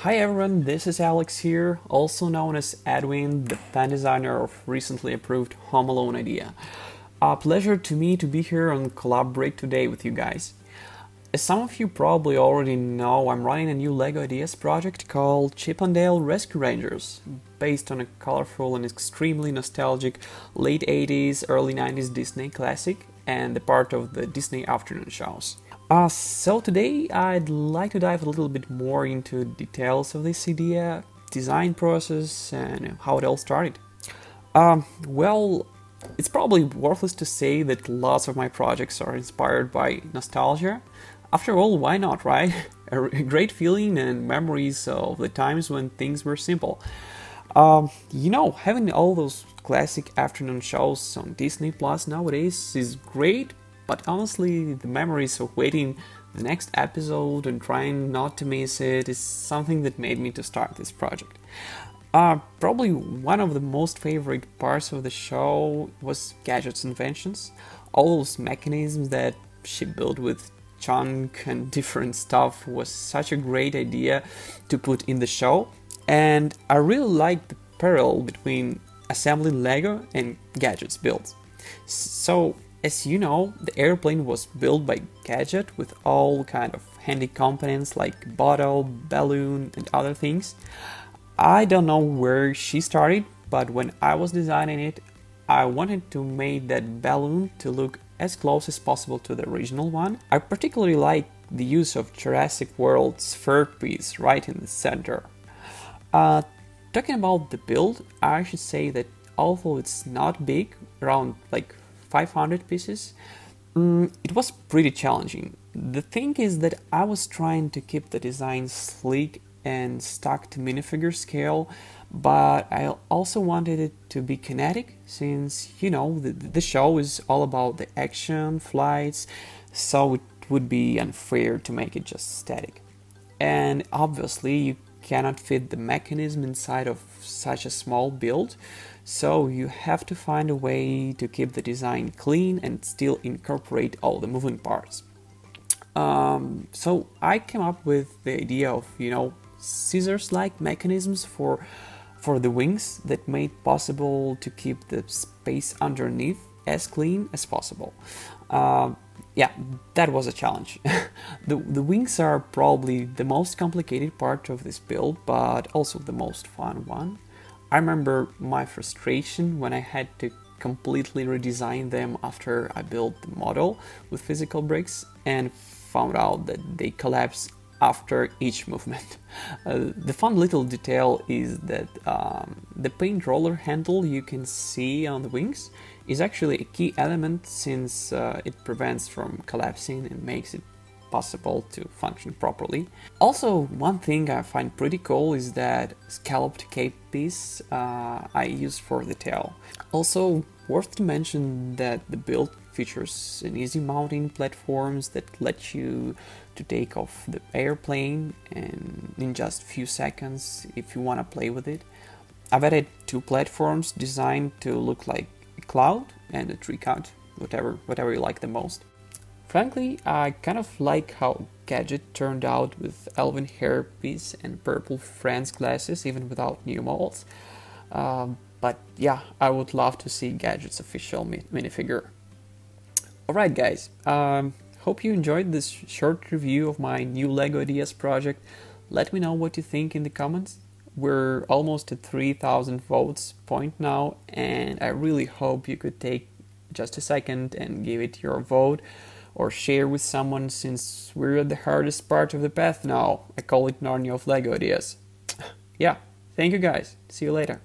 Hi everyone, this is Alex here, also known as Adwind, the fan designer of recently approved Home Alone idea. A pleasure to me to be here and collaborate today with you guys. As some of you probably already know, I'm running a new LEGO Ideas project called Chip 'n Dale Rescue Rangers, based on a colorful and extremely nostalgic late 80s, early 90s Disney classic and the part of the Disney afternoon shows. So today I'd like to dive a little bit more into details of this idea, design process, and how it all started. Well, it's probably worthless to say that lots of my projects are inspired by nostalgia. After all, why not, right? A great feeling and memories of the times when things were simple. Having all those classic afternoon shows on Disney Plus nowadays is great, but honestly, the memories of waiting the next episode and trying not to miss it is something that made me to start this project. Probably one of the most favorite parts of the show was Gadget's inventions. All those mechanisms that she built with chunk and different stuff was such a great idea to put in the show, and I really liked the parallel between assembling Lego and Gadget's builds. So, as you know, the airplane was built by Gadget with all kind of handy components like bottle, balloon, and other things. I don't know where she started, but when I was designing it, I wanted to make that balloon to look as close as possible to the original one. I particularly like the use of Jurassic World's third piece right in the center. Talking about the build, I should say that although it's not big, around like 500 pieces, it was pretty challenging. The thing is that I was trying to keep the design sleek and stuck to minifigure scale, but I also wanted it to be kinetic since, the show is all about the action, flights, so it would be unfair to make it just static. And obviously you cannot fit the mechanism inside of such a small build, so you have to find a way to keep the design clean and still incorporate all the moving parts. So I came up with the idea of, scissors-like mechanisms for the wings that made possible to keep the space underneath as clean as possible. Yeah, that was a challenge. The wings are probably the most complicated part of this build, but also the most fun one. I remember my frustration when I had to completely redesign them after I built the model with physical bricks and found out that they collapse after each movement. The fun little detail is that the paint roller handle you can see on the wings is actually a key element since it prevents from collapsing and makes it possible to function properly. Also, one thing I find pretty cool is that scalloped cape piece I used for the tail. Also, worth to mention that the build features an easy mounting platforms that let you to take off the airplane and in just few seconds if you want to play with it. I've added two platforms designed to look like a cloud and a tree count, whatever you like the most. Frankly, I kind of like how Gadget turned out with elven hairpiece and purple Friends glasses even without new models. But yeah, I would love to see Gadget's official minifigure. Alright guys, hope you enjoyed this short review of my new LEGO Ideas project. Let me know what you think in the comments. We're almost at 3,000 votes point now, and I really hope you could take just a second and give it your vote or share with someone since we're at the hardest part of the path now. I call it Narnia of LEGO Ideas. Yeah, thank you guys. See you later.